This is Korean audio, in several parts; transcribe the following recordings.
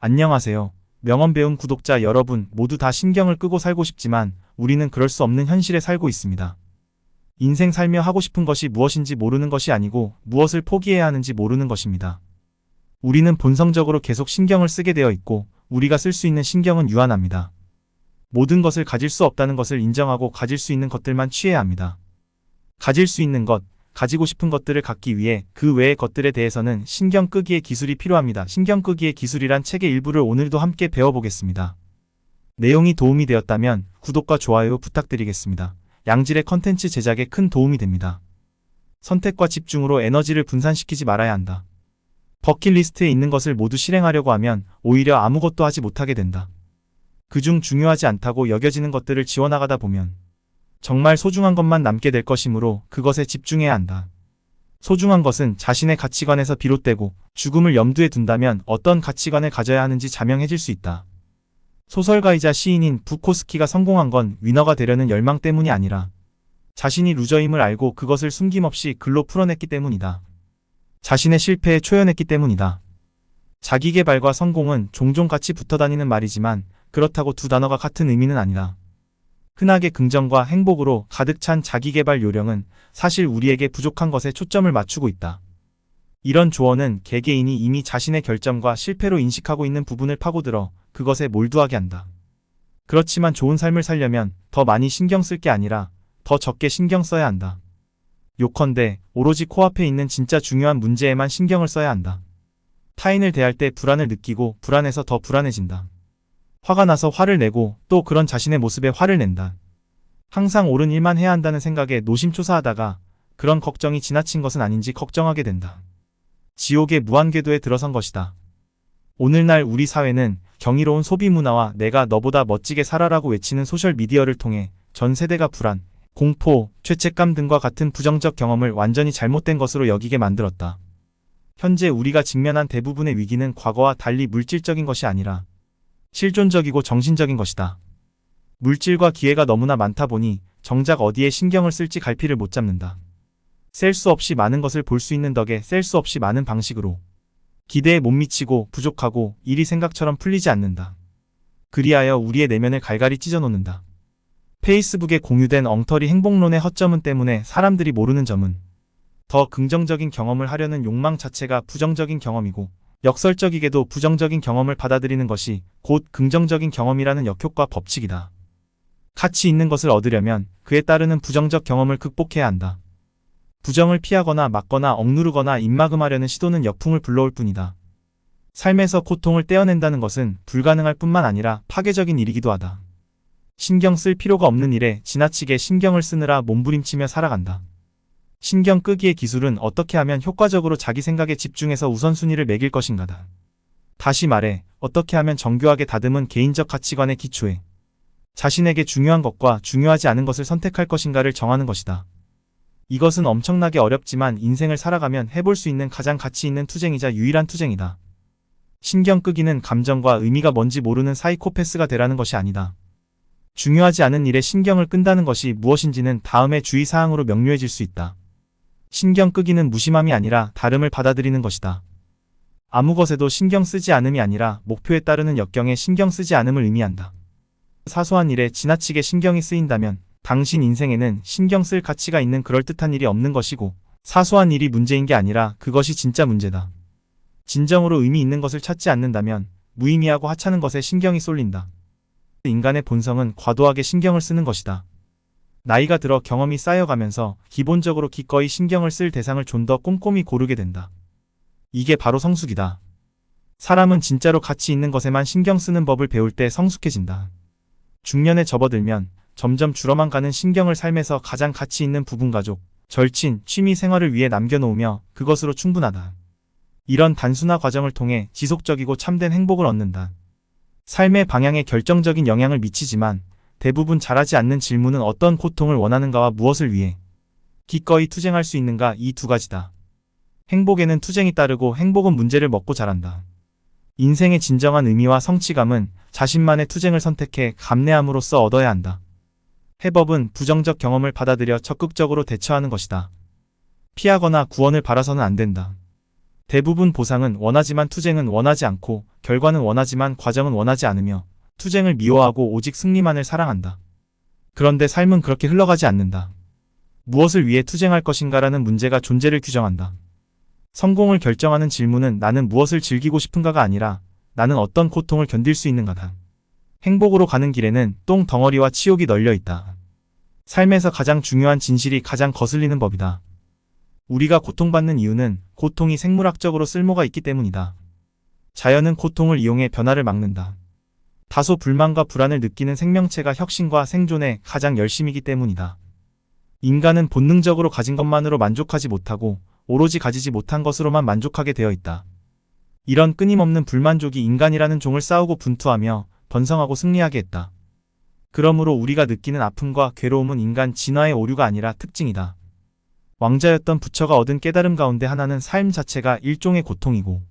안녕하세요. 명언 배움 구독자 여러분 모두 다 신경을 끄고 살고 싶지만 우리는 그럴 수 없는 현실에 살고 있습니다. 인생 살며 하고 싶은 것이 무엇인지 모르는 것이 아니고 무엇을 포기해야 하는지 모르는 것입니다. 우리는 본성적으로 계속 신경을 쓰게 되어 있고 우리가 쓸 수 있는 신경은 유한합니다. 모든 것을 가질 수 없다는 것을 인정하고 가질 수 있는 것들만 취해야 합니다. 가질 수 있는 것, 가지고 싶은 것들을 갖기 위해 그 외의 것들에 대해서는 신경 끄기의 기술이 필요합니다. 신경 끄기의 기술이란 책의 일부를 오늘도 함께 배워보겠습니다. 내용이 도움이 되었다면 구독과 좋아요 부탁드리겠습니다. 양질의 컨텐츠 제작에 큰 도움이 됩니다. 선택과 집중으로 에너지를 분산시키지 말아야 한다. 버킷리스트에 있는 것을 모두 실행하려고 하면 오히려 아무것도 하지 못하게 된다. 그중 중요하지 않다고 여겨지는 것들을 지워나가다 보면 정말 소중한 것만 남게 될 것이므로 그것에 집중해야 한다. 소중한 것은 자신의 가치관에서 비롯되고 죽음을 염두에 둔다면 어떤 가치관을 가져야 하는지 자명해질 수 있다. 소설가이자 시인인 부코스키가 성공한 건 위너가 되려는 열망 때문이 아니라 자신이 루저임을 알고 그것을 숨김없이 글로 풀어냈기 때문이다. 자신의 실패에 초연했기 때문이다. 자기계발과 성공은 종종 같이 붙어다니는 말이지만 그렇다고 두 단어가 같은 의미는 아니다. 흔하게 긍정과 행복으로 가득 찬 자기계발 요령은 사실 우리에게 부족한 것에 초점을 맞추고 있다. 이런 조언은 개개인이 이미 자신의 결점과 실패로 인식하고 있는 부분을 파고들어 그것에 몰두하게 한다. 그렇지만 좋은 삶을 살려면 더 많이 신경 쓸 게 아니라 더 적게 신경 써야 한다. 요컨대 오로지 코앞에 있는 진짜 중요한 문제에만 신경을 써야 한다. 타인을 대할 때 불안을 느끼고 불안해서 더 불안해진다. 화가 나서 화를 내고 또 그런 자신의 모습에 화를 낸다. 항상 옳은 일만 해야 한다는 생각에 노심초사하다가 그런 걱정이 지나친 것은 아닌지 걱정하게 된다. 지옥의 무한궤도에 들어선 것이다. 오늘날 우리 사회는 경이로운 소비문화와 내가 너보다 멋지게 살아라고 외치는 소셜미디어를 통해 전 세대가 불안, 공포, 죄책감 등과 같은 부정적 경험을 완전히 잘못된 것으로 여기게 만들었다. 현재 우리가 직면한 대부분의 위기는 과거와 달리 물질적인 것이 아니라 실존적이고 정신적인 것이다. 물질과 기회가 너무나 많다 보니 정작 어디에 신경을 쓸지 갈피를 못 잡는다. 셀 수 없이 많은 것을 볼 수 있는 덕에 셀 수 없이 많은 방식으로 기대에 못 미치고 부족하고 일이 생각처럼 풀리지 않는다. 그리하여 우리의 내면을 갈갈이 찢어놓는다. 페이스북에 공유된 엉터리 행복론의 허점은 때문에 사람들이 모르는 점은 더 긍정적인 경험을 하려는 욕망 자체가 부정적인 경험이고 역설적이게도 부정적인 경험을 받아들이는 것이 곧 긍정적인 경험이라는 역효과 법칙이다. 가치 있는 것을 얻으려면 그에 따르는 부정적 경험을 극복해야 한다. 부정을 피하거나 막거나 억누르거나 입막음하려는 시도는 역풍을 불러올 뿐이다. 삶에서 고통을 떼어낸다는 것은 불가능할 뿐만 아니라 파괴적인 일이기도 하다. 신경 쓸 필요가 없는 일에 지나치게 신경을 쓰느라 몸부림치며 살아간다. 신경 끄기의 기술은 어떻게 하면 효과적으로 자기 생각에 집중해서 우선순위를 매길 것인가다. 다시 말해, 어떻게 하면 정교하게 다듬은 개인적 가치관의 기초에 자신에게 중요한 것과 중요하지 않은 것을 선택할 것인가를 정하는 것이다. 이것은 엄청나게 어렵지만 인생을 살아가면 해볼 수 있는 가장 가치 있는 투쟁이자 유일한 투쟁이다. 신경 끄기는 감정과 의미가 뭔지 모르는 사이코패스가 되라는 것이 아니다. 중요하지 않은 일에 신경을 끈다는 것이 무엇인지는 다음의 주의사항으로 명료해질 수 있다. 신경 끄기는 무심함이 아니라 다름을 받아들이는 것이다. 아무 것에도 신경 쓰지 않음이 아니라 목표에 따르는 역경에 신경 쓰지 않음을 의미한다. 사소한 일에 지나치게 신경이 쓰인다면 당신 인생에는 신경 쓸 가치가 있는 그럴듯한 일이 없는 것이고 사소한 일이 문제인 게 아니라 그것이 진짜 문제다. 진정으로 의미 있는 것을 찾지 않는다면 무의미하고 하찮은 것에 신경이 쏠린다. 인간의 본성은 과도하게 신경을 쓰는 것이다. 나이가 들어 경험이 쌓여가면서 기본적으로 기꺼이 신경을 쓸 대상을 좀 더 꼼꼼히 고르게 된다. 이게 바로 성숙이다. 사람은 진짜로 가치 있는 것에만 신경 쓰는 법을 배울 때 성숙해진다. 중년에 접어들면 점점 줄어만 가는 신경을 삶에서 가장 가치 있는 부분 가족, 절친, 취미 생활을 위해 남겨놓으며 그것으로 충분하다. 이런 단순화 과정을 통해 지속적이고 참된 행복을 얻는다. 삶의 방향에 결정적인 영향을 미치지만 대부분 잘하지 않는 질문은 어떤 고통을 원하는가와 무엇을 위해 기꺼이 투쟁할 수 있는가 이 두 가지다. 행복에는 투쟁이 따르고 행복은 문제를 먹고 자란다. 인생의 진정한 의미와 성취감은 자신만의 투쟁을 선택해 감내함으로써 얻어야 한다. 해법은 부정적 경험을 받아들여 적극적으로 대처하는 것이다. 피하거나 구원을 바라서는 안 된다. 대부분 보상은 원하지만 투쟁은 원하지 않고 결과는 원하지만 과정은 원하지 않으며 투쟁을 미워하고 오직 승리만을 사랑한다. 그런데 삶은 그렇게 흘러가지 않는다. 무엇을 위해 투쟁할 것인가라는 문제가 존재를 규정한다. 성공을 결정하는 질문은 나는 무엇을 즐기고 싶은가가 아니라 나는 어떤 고통을 견딜 수 있는가다. 행복으로 가는 길에는 똥 덩어리와 치욕이 널려 있다. 삶에서 가장 중요한 진실이 가장 거슬리는 법이다. 우리가 고통받는 이유는 고통이 생물학적으로 쓸모가 있기 때문이다. 자연은 고통을 이용해 변화를 막는다. 다소 불만과 불안을 느끼는 생명체가 혁신과 생존에 가장 열심이기 때문이다. 인간은 본능적으로 가진 것만으로 만족하지 못하고 오로지 가지지 못한 것으로만 만족하게 되어 있다. 이런 끊임없는 불만족이 인간이라는 종을 싸우고 분투하며 번성하고 승리하게 했다. 그러므로 우리가 느끼는 아픔과 괴로움은 인간 진화의 오류가 아니라 특징이다. 왕자였던 부처가 얻은 깨달음 가운데 하나는 삶 자체가 일종의 고통이고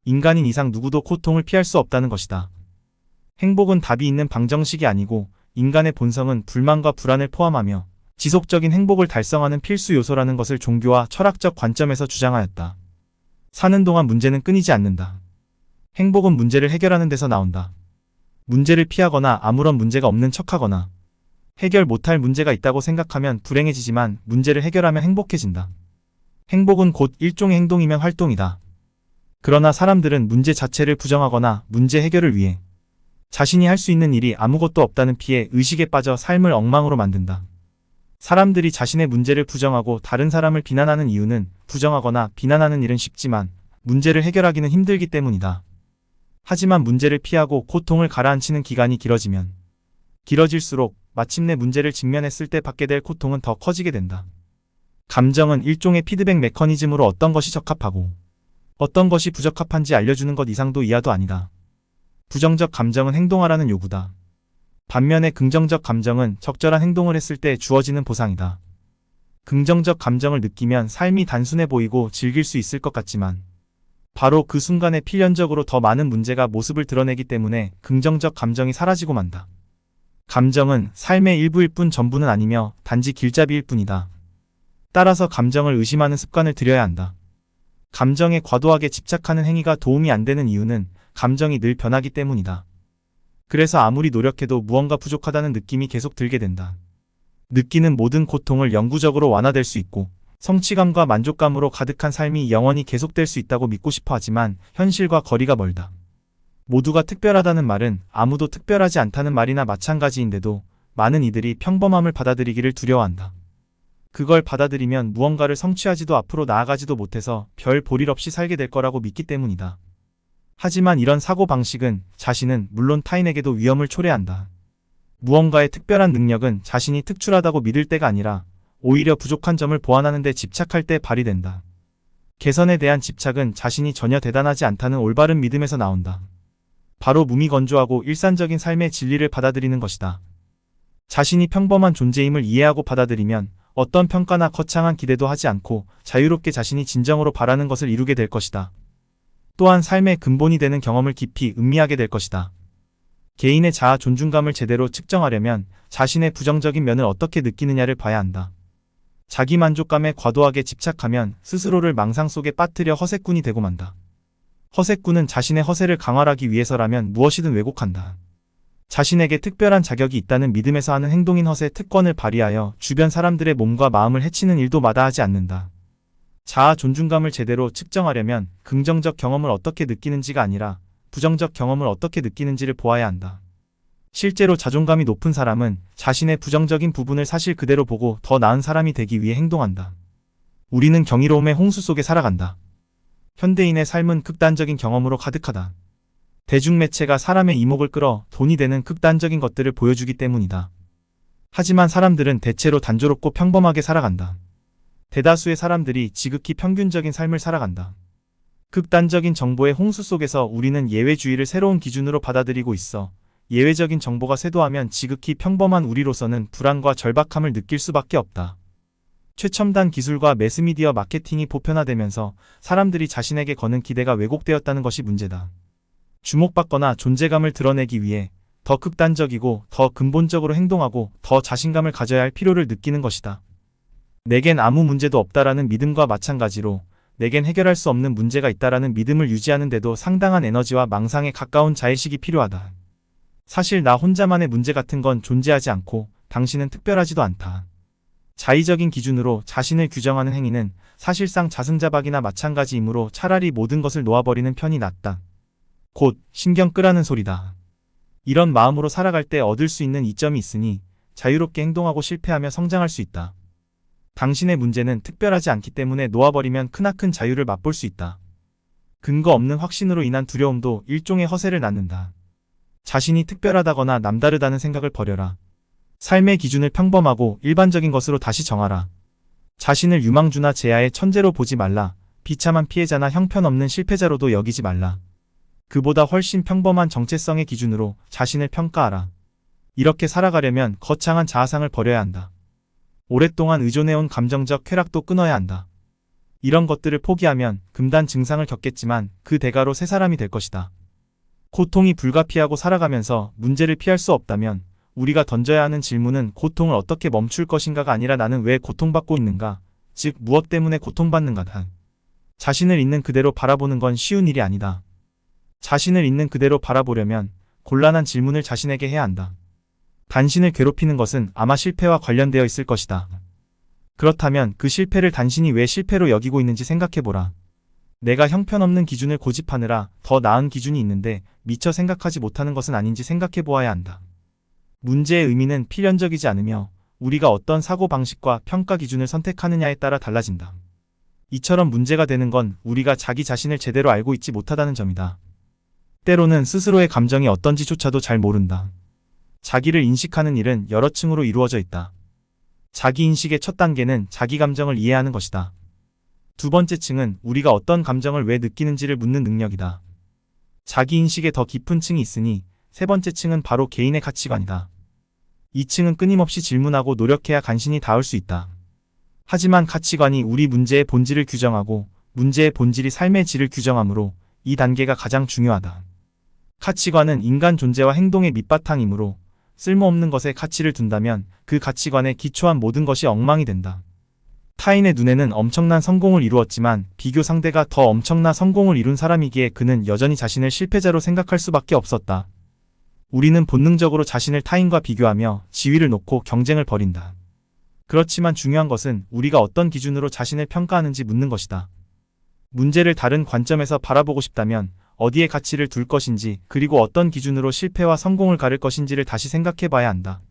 인간인 이상 누구도 고통을 피할 수 없다는 것이다. 행복은 답이 있는 방정식이 아니고 인간의 본성은 불만과 불안을 포함하며 지속적인 행복을 달성하는 필수 요소라는 것을 종교와 철학적 관점에서 주장하였다. 사는 동안 문제는 끊이지 않는다. 행복은 문제를 해결하는 데서 나온다. 문제를 피하거나 아무런 문제가 없는 척하거나 해결 못할 문제가 있다고 생각하면 불행해지지만 문제를 해결하면 행복해진다. 행복은 곧 일종의 행동이면 활동이다. 그러나 사람들은 문제 자체를 부정하거나 문제 해결을 위해 자신이 할 수 있는 일이 아무것도 없다는 피해 의식에 빠져 삶을 엉망으로 만든다. 사람들이 자신의 문제를 부정하고 다른 사람을 비난하는 이유는 부정하거나 비난하는 일은 쉽지만 문제를 해결하기는 힘들기 때문이다. 하지만 문제를 피하고 고통을 가라앉히는 기간이 길어질수록 마침내 문제를 직면했을 때 받게 될 고통은 더 커지게 된다. 감정은 일종의 피드백 메커니즘으로 어떤 것이 적합하고 어떤 것이 부적합한지 알려주는 것 이상도 이하도 아니다. 부정적 감정은 행동하라는 요구다. 반면에 긍정적 감정은 적절한 행동을 했을 때 주어지는 보상이다. 긍정적 감정을 느끼면 삶이 단순해 보이고 즐길 수 있을 것 같지만 바로 그 순간에 필연적으로 더 많은 문제가 모습을 드러내기 때문에 긍정적 감정이 사라지고 만다. 감정은 삶의 일부일 뿐 전부는 아니며 단지 길잡이일 뿐이다. 따라서 감정을 의심하는 습관을 들여야 한다. 감정에 과도하게 집착하는 행위가 도움이 안 되는 이유는 감정이 늘 변하기 때문이다. 그래서 아무리 노력해도 무언가 부족하다는 느낌이 계속 들게 된다. 느끼는 모든 고통을 영구적으로 완화될 수 있고 성취감과 만족감으로 가득한 삶이 영원히 계속될 수 있다고 믿고 싶어 하지만 현실과 거리가 멀다. 모두가 특별하다는 말은 아무도 특별하지 않다는 말이나 마찬가지인데도 많은 이들이 평범함을 받아들이기를 두려워한다. 그걸 받아들이면 무언가를 성취하지도 앞으로 나아가지도 못해서 별 볼일 없이 살게 될 거라고 믿기 때문이다. 하지만 이런 사고방식은 자신은 물론 타인에게도 위험을 초래한다. 무언가의 특별한 능력은 자신이 특출하다고 믿을 때가 아니라 오히려 부족한 점을 보완하는 데 집착할 때 발휘된다. 개선에 대한 집착은 자신이 전혀 대단하지 않다는 올바른 믿음에서 나온다. 바로 무미건조하고 일산적인 삶의 진리를 받아들이는 것이다. 자신이 평범한 존재임을 이해하고 받아들이면 어떤 평가나 거창한 기대도 하지 않고 자유롭게 자신이 진정으로 바라는 것을 이루게 될 것이다. 또한 삶의 근본이 되는 경험을 깊이 음미하게 될 것이다. 개인의 자아 존중감을 제대로 측정하려면 자신의 부정적인 면을 어떻게 느끼느냐를 봐야 한다. 자기 만족감에 과도하게 집착하면 스스로를 망상 속에 빠뜨려 허세꾼이 되고 만다. 허세꾼은 자신의 허세를 강화하기 위해서라면 무엇이든 왜곡한다. 자신에게 특별한 자격이 있다는 믿음에서 하는 행동인 허세 특권을 발휘하여 주변 사람들의 몸과 마음을 해치는 일도 마다하지 않는다. 자아 존중감을 제대로 측정하려면 긍정적 경험을 어떻게 느끼는지가 아니라 부정적 경험을 어떻게 느끼는지를 보아야 한다. 실제로 자존감이 높은 사람은 자신의 부정적인 부분을 사실 그대로 보고 더 나은 사람이 되기 위해 행동한다. 우리는 경이로움의 홍수 속에 살아간다. 현대인의 삶은 극단적인 경험으로 가득하다. 대중매체가 사람의 이목을 끌어 돈이 되는 극단적인 것들을 보여주기 때문이다. 하지만 사람들은 대체로 단조롭고 평범하게 살아간다. 대다수의 사람들이 지극히 평균적인 삶을 살아간다. 극단적인 정보의 홍수 속에서 우리는 예외주의를 새로운 기준으로 받아들이고 있어 예외적인 정보가 쇄도하면 지극히 평범한 우리로서는 불안과 절박함을 느낄 수밖에 없다. 최첨단 기술과 매스미디어 마케팅이 보편화되면서 사람들이 자신에게 거는 기대가 왜곡되었다는 것이 문제다. 주목받거나 존재감을 드러내기 위해 더 극단적이고 더 근본적으로 행동하고 더 자신감을 가져야 할 필요를 느끼는 것이다. 내겐 아무 문제도 없다라는 믿음과 마찬가지로 내겐 해결할 수 없는 문제가 있다라는 믿음을 유지하는 데도 상당한 에너지와 망상에 가까운 자의식이 필요하다. 사실 나 혼자만의 문제 같은 건 존재하지 않고 당신은 특별하지도 않다. 자의적인 기준으로 자신을 규정하는 행위는 사실상 자승자박이나 마찬가지이므로 차라리 모든 것을 놓아버리는 편이 낫다. 곧 신경 끄라는 소리다. 이런 마음으로 살아갈 때 얻을 수 있는 이점이 있으니 자유롭게 행동하고 실패하며 성장할 수 있다. 당신의 문제는 특별하지 않기 때문에 놓아버리면 크나큰 자유를 맛볼 수 있다. 근거 없는 확신으로 인한 두려움도 일종의 허세를 낳는다. 자신이 특별하다거나 남다르다는 생각을 버려라. 삶의 기준을 평범하고 일반적인 것으로 다시 정하라. 자신을 유망주나 제야의 천재로 보지 말라. 비참한 피해자나 형편없는 실패자로도 여기지 말라. 그보다 훨씬 평범한 정체성의 기준으로 자신을 평가하라. 이렇게 살아가려면 거창한 자아상을 버려야 한다. 오랫동안 의존해온 감정적 쾌락도 끊어야 한다. 이런 것들을 포기하면 금단 증상을 겪겠지만 그 대가로 새 사람이 될 것이다. 고통이 불가피하고 살아가면서 문제를 피할 수 없다면 우리가 던져야 하는 질문은 고통을 어떻게 멈출 것인가가 아니라 나는 왜 고통받고 있는가, 즉 무엇 때문에 고통받는가다. 자신을 있는 그대로 바라보는 건 쉬운 일이 아니다. 자신을 있는 그대로 바라보려면 곤란한 질문을 자신에게 해야 한다. 당신을 괴롭히는 것은 아마 실패와 관련되어 있을 것이다. 그렇다면 그 실패를 당신이 왜 실패로 여기고 있는지 생각해보라. 내가 형편없는 기준을 고집하느라 더 나은 기준이 있는데 미처 생각하지 못하는 것은 아닌지 생각해보아야 한다. 문제의 의미는 필연적이지 않으며 우리가 어떤 사고방식과 평가 기준을 선택하느냐에 따라 달라진다. 이처럼 문제가 되는 건 우리가 자기 자신을 제대로 알고 있지 못하다는 점이다. 때로는 스스로의 감정이 어떤지조차도 잘 모른다. 자기를 인식하는 일은 여러 층으로 이루어져 있다. 자기 인식의 첫 단계는 자기 감정을 이해하는 것이다. 두 번째 층은 우리가 어떤 감정을 왜 느끼는지를 묻는 능력이다. 자기 인식에 더 깊은 층이 있으니 세 번째 층은 바로 개인의 가치관이다. 이 층은 끊임없이 질문하고 노력해야 간신히 닿을 수 있다. 하지만 가치관이 우리 문제의 본질을 규정하고 문제의 본질이 삶의 질을 규정하므로 이 단계가 가장 중요하다. 가치관은 인간 존재와 행동의 밑바탕이므로 쓸모없는 것에 가치를 둔다면 그 가치관에 기초한 모든 것이 엉망이 된다. 타인의 눈에는 엄청난 성공을 이루었지만 비교 상대가 더 엄청난 성공을 이룬 사람이기에 그는 여전히 자신을 실패자로 생각할 수밖에 없었다. 우리는 본능적으로 자신을 타인과 비교하며 지위를 놓고 경쟁을 벌인다. 그렇지만 중요한 것은 우리가 어떤 기준으로 자신을 평가하는지 묻는 것이다. 문제를 다른 관점에서 바라보고 싶다면 어디에 가치를 둘 것인지 그리고 어떤 기준으로 실패와 성공을 가를 것인지를 다시 생각해 봐야 한다.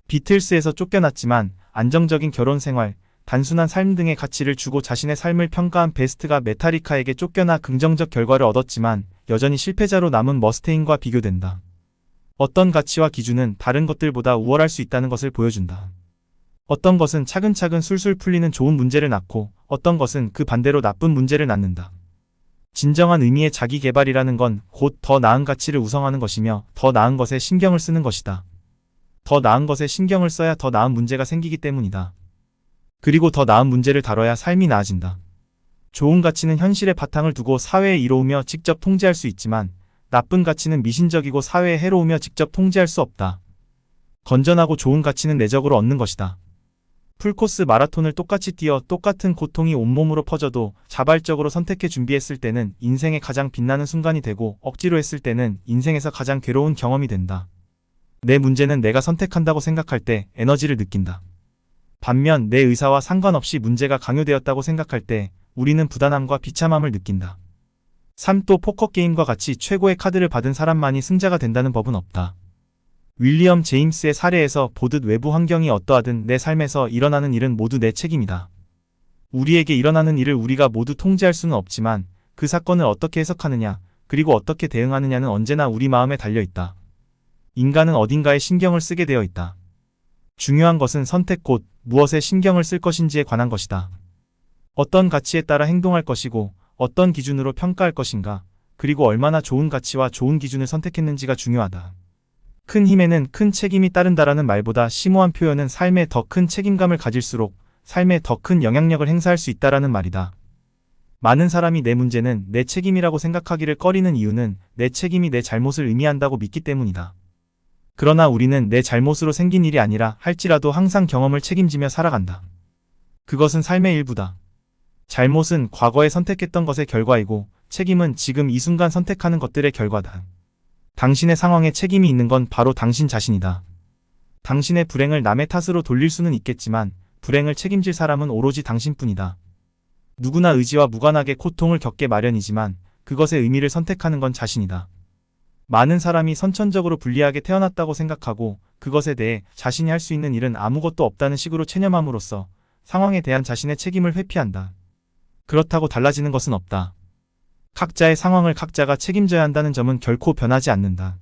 비틀스에서 쫓겨났지만 안정적인 결혼 생활, 단순한 삶 등의 가치를 주고 자신의 삶을 평가한 베스트가 메탈리카에게 쫓겨나 긍정적 결과를 얻었지만 여전히 실패자로 남은 머스테인과 비교된다. 어떤 가치와 기준은 다른 것들보다 우월할 수 있다는 것을 보여준다. 어떤 것은 차근차근 술술 풀리는 좋은 문제를 낳고 어떤 것은 그 반대로 나쁜 문제를 낳는다. 진정한 의미의 자기 개발이라는 건 곧 더 나은 가치를 우상하는 것이며 더 나은 것에 신경을 쓰는 것이다. 더 나은 것에 신경을 써야 더 나은 문제가 생기기 때문이다. 그리고 더 나은 문제를 다뤄야 삶이 나아진다. 좋은 가치는 현실의 바탕을 두고 사회에 이로우며 직접 통제할 수 있지만 나쁜 가치는 미신적이고 사회에 해로우며 직접 통제할 수 없다. 건전하고 좋은 가치는 내적으로 얻는 것이다. 풀코스 마라톤을 똑같이 뛰어 똑같은 고통이 온몸으로 퍼져도 자발적으로 선택해 준비했을 때는 인생의 가장 빛나는 순간이 되고 억지로 했을 때는 인생에서 가장 괴로운 경험이 된다. 내 문제는 내가 선택한다고 생각할 때 에너지를 느낀다. 반면 내 의사와 상관없이 문제가 강요되었다고 생각할 때 우리는 부단함과 비참함을 느낀다. 삶도 포커게임과 같이 최고의 카드를 받은 사람만이 승자가 된다는 법은 없다. 윌리엄 제임스의 사례에서 보듯 외부 환경이 어떠하든 내 삶에서 일어나는 일은 모두 내 책임이다. 우리에게 일어나는 일을 우리가 모두 통제할 수는 없지만 그 사건을 어떻게 해석하느냐 그리고 어떻게 대응하느냐는 언제나 우리 마음에 달려있다. 인간은 어딘가에 신경을 쓰게 되어 있다. 중요한 것은 선택 곧 무엇에 신경을 쓸 것인지에 관한 것이다. 어떤 가치에 따라 행동할 것이고 어떤 기준으로 평가할 것인가 그리고 얼마나 좋은 가치와 좋은 기준을 선택했는지가 중요하다. 큰 힘에는 큰 책임이 따른다라는 말보다 심오한 표현은 삶에 더 큰 책임감을 가질수록 삶에 더 큰 영향력을 행사할 수 있다라는 말이다. 많은 사람이 내 문제는 내 책임이라고 생각하기를 꺼리는 이유는 내 책임이 내 잘못을 의미한다고 믿기 때문이다. 그러나 우리는 내 잘못으로 생긴 일이 아니라 할지라도 항상 경험을 책임지며 살아간다. 그것은 삶의 일부다. 잘못은 과거에 선택했던 것의 결과이고 책임은 지금 이 순간 선택하는 것들의 결과다. 당신의 상황에 책임이 있는 건 바로 당신 자신이다. 당신의 불행을 남의 탓으로 돌릴 수는 있겠지만 불행을 책임질 사람은 오로지 당신뿐이다. 누구나 의지와 무관하게 고통을 겪게 마련이지만 그것의 의미를 선택하는 건 자신이다. 많은 사람이 선천적으로 불리하게 태어났다고 생각하고 그것에 대해 자신이 할 수 있는 일은 아무것도 없다는 식으로 체념함으로써 상황에 대한 자신의 책임을 회피한다. 그렇다고 달라지는 것은 없다. 각자의 상황을 각자가 책임져야 한다는 점은 결코 변하지 않는다.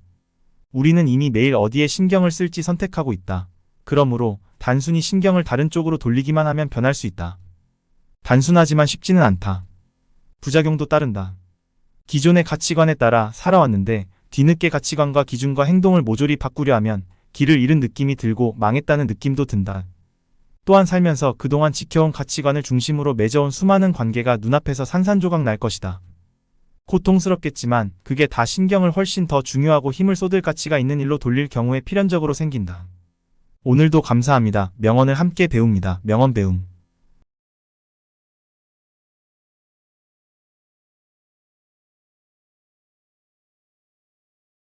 우리는 이미 매일 어디에 신경을 쓸지 선택하고 있다. 그러므로 단순히 신경을 다른 쪽으로 돌리기만 하면 변할 수 있다. 단순하지만 쉽지는 않다. 부작용도 따른다. 기존의 가치관에 따라 살아왔는데 뒤늦게 가치관과 기준과 행동을 모조리 바꾸려 하면 길을 잃은 느낌이 들고 망했다는 느낌도 든다. 또한 살면서 그동안 지켜온 가치관을 중심으로 맺어온 수많은 관계가 눈앞에서 산산조각 날 것이다. 고통스럽겠지만 그게 다 신경을 훨씬 더 중요하고 힘을 쏟을 가치가 있는 일로 돌릴 경우에 필연적으로 생긴다. 오늘도 감사합니다. 명언을 함께 배웁니다. 명언 배움.